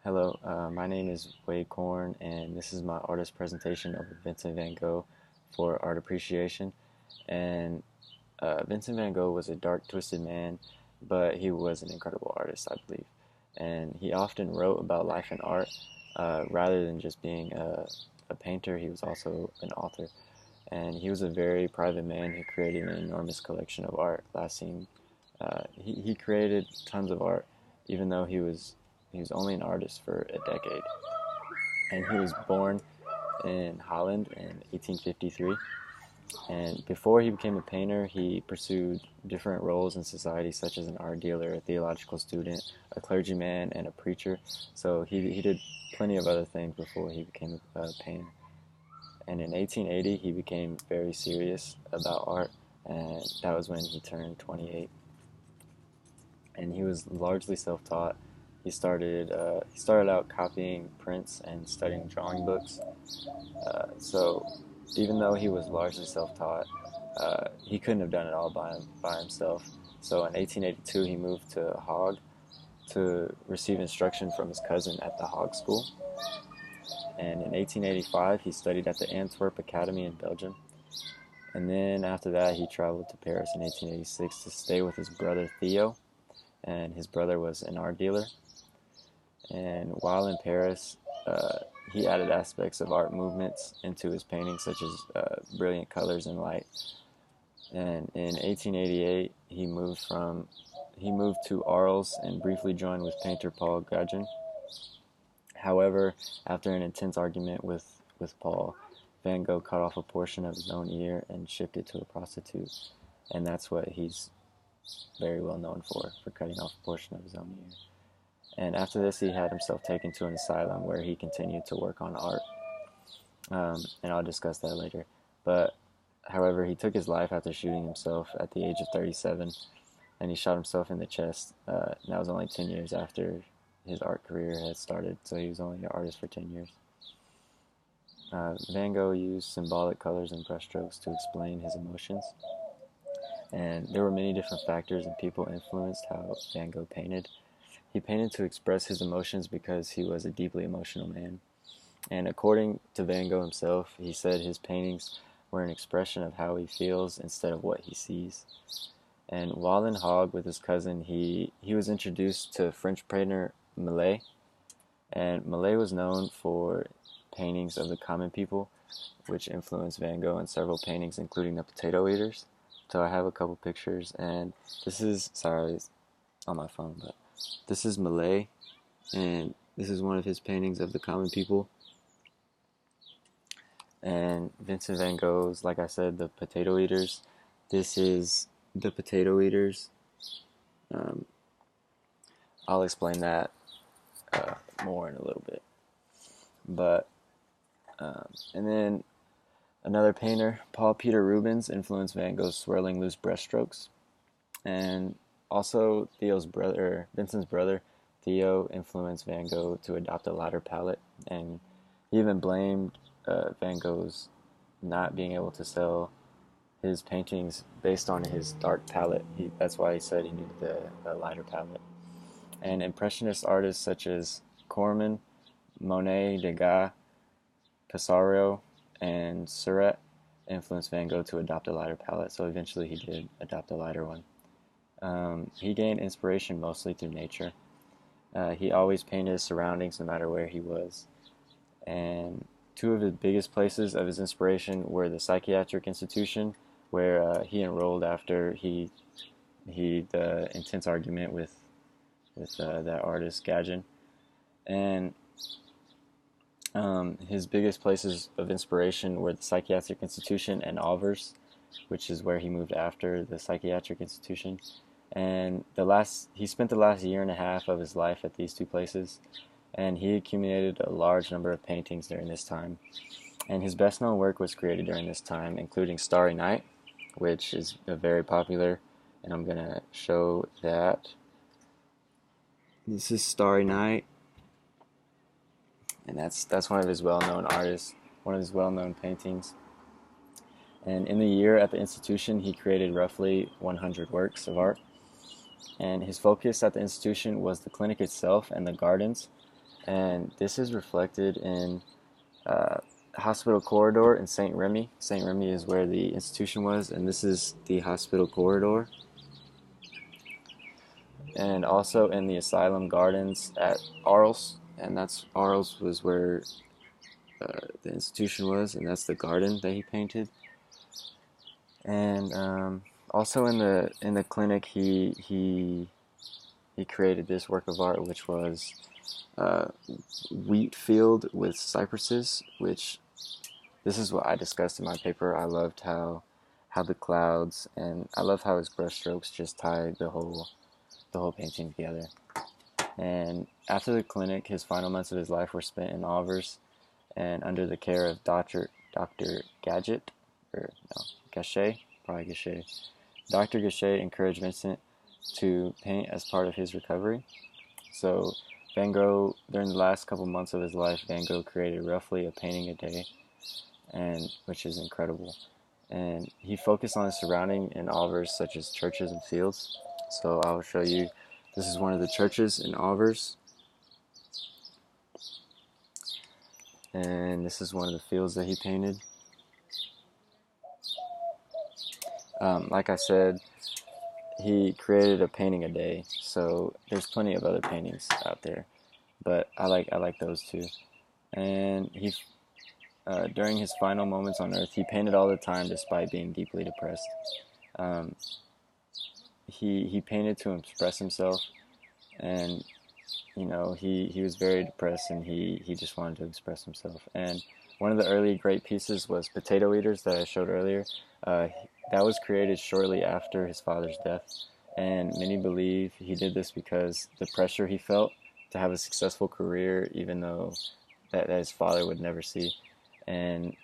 Hello, my name is Wade Korn, and this is my artist presentation of Vincent van Gogh for Art Appreciation. And Vincent van Gogh was a dark, twisted man, but he was an incredible artist, I believe. And he often wrote about life and art. Rather than just being a painter, he was also an author. And he was a very private man who created an enormous collection of art, lasting. He created tons of art, even though he was only an artist for a decade. And he was born in Holland in 1853. And before he became a painter, he pursued different roles in society, such as an art dealer, a theological student, a clergyman, and a preacher. So he did plenty of other things before he became a painter. And in 1880, he became very serious about art, and that was when he turned 28. And he was largely self-taught. He started out copying prints and studying drawing books. So even though he was largely self-taught, he couldn't have done it all by himself. So in 1882, he moved to Hague to receive instruction from his cousin at the Hague School. And in 1885, he studied at the Antwerp Academy in Belgium. And then after that, he traveled to Paris in 1886 to stay with his brother Theo. And his brother was an art dealer. And while in Paris, he added aspects of art movements into his paintings, such as brilliant colors and light. And in 1888, he moved to Arles and briefly joined with painter Paul Gauguin. However, after an intense argument with Paul, Van Gogh cut off a portion of his own ear and shipped it to a prostitute. And that's what he's very well known for cutting off a portion of his own ear. And after this, he had himself taken to an asylum where he continued to work on art. And I'll discuss that later. But, however, he took his life after shooting himself at the age of 37, and he shot himself in the chest. And that was only 10 years after his art career had started, so he was only an artist for 10 years. Van Gogh used symbolic colors and brushstrokes to explain his emotions. And there were many different factors and people influenced how Van Gogh painted. He painted to express his emotions because he was a deeply emotional man. And according to Van Gogh himself, he said his paintings were an expression of how he feels instead of what he sees. And while in Hague with his cousin, he was introduced to French painter Millet. And Millet was known for paintings of the common people, which influenced Van Gogh in several paintings, including the Potato Eaters. So I have a couple pictures, and sorry, it's on my phone, but this is Millet, and this is one of his paintings of the common people. And Vincent van Gogh's, like I said, the Potato Eaters. This is the Potato Eaters. I'll explain that more in a little bit. But, and then another painter, Paul Peter Rubens, influenced Van Gogh's swirling loose brushstrokes. And also, Vincent's brother, Theo, influenced Van Gogh to adopt a lighter palette, and he even blamed Van Gogh's not being able to sell his paintings based on his dark palette. That's why he said he needed a lighter palette. And Impressionist artists such as Corman, Monet, Degas, Pissarro, and Seurat influenced Van Gogh to adopt a lighter palette, so eventually he did adopt a lighter one. He gained inspiration mostly through nature. He always painted his surroundings no matter where he was. And two of the biggest places of his inspiration were the psychiatric institution, where he enrolled after the intense argument with that artist Gauguin. And his biggest places of inspiration were the psychiatric institution and Alvers, which is where he moved after the psychiatric institution. And he spent the last year and a half of his life at these two places, and he accumulated a large number of paintings during this time. And his best known work was created during this time, including Starry Night, which is very popular, and I'm going to show that. This is Starry Night, and that's one of his well-known artists, one of his well-known paintings. And in the year at the institution, he created roughly 100 works of art. And his focus at the institution was the clinic itself and the gardens. And this is reflected in uh, hospital corridor in St. Remy. St. Remy is where the institution was, and this is the hospital corridor. And also in the asylum gardens at Arles, and that's Arles was where the institution was, and that's the garden that he painted. And also in the clinic, he created this work of art, which was uh, wheat field with cypresses, which this is what I discussed in my paper. I loved how the clouds, and I love how his brushstrokes just tie the whole painting together. And after the clinic, his final months of his life were spent in Auvers and under the care of Dr. Gadget, or no, Gachet, probably Gachet. Dr. Gachet encouraged Vincent to paint as part of his recovery. So Van Gogh, during the last couple months of his life, Van Gogh created roughly a painting a day, and which is incredible. And he focused on his surrounding in Auvers, such as churches and fields. So I will show you. This is one of the churches in Auvers, and this is one of the fields that he painted. Like I said, he created a painting a day, so there's plenty of other paintings out there, but I like those two. And he during his final moments on Earth, he painted all the time despite being deeply depressed. Um, he painted to express himself, and he was very depressed, and he just wanted to express himself. And one of the early great pieces was Potato Eaters that I showed earlier. Uh, that was created shortly after his father's death, and many believe he did this because the pressure he felt to have a successful career, even though that his father would never see. And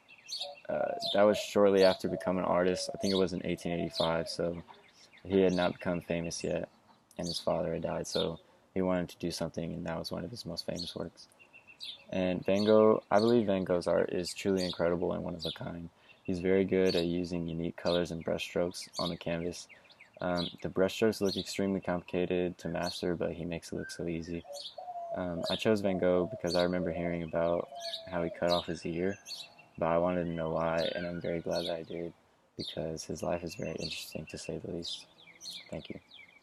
that was shortly after becoming an artist. I think it was in 1885, so he had not become famous yet, and his father had died, so he wanted to do something, and that was one of his most famous works. And Van Gogh, I believe Van Gogh's art is truly incredible and one of a kind. He's very good at using unique colors and brushstrokes on the canvas. The brushstrokes look extremely complicated to master, but he makes it look so easy. I chose Van Gogh because I remember hearing about how he cut off his ear, but I wanted to know why, and I'm very glad that I did, because his life is very interesting, to say the least. Thank you.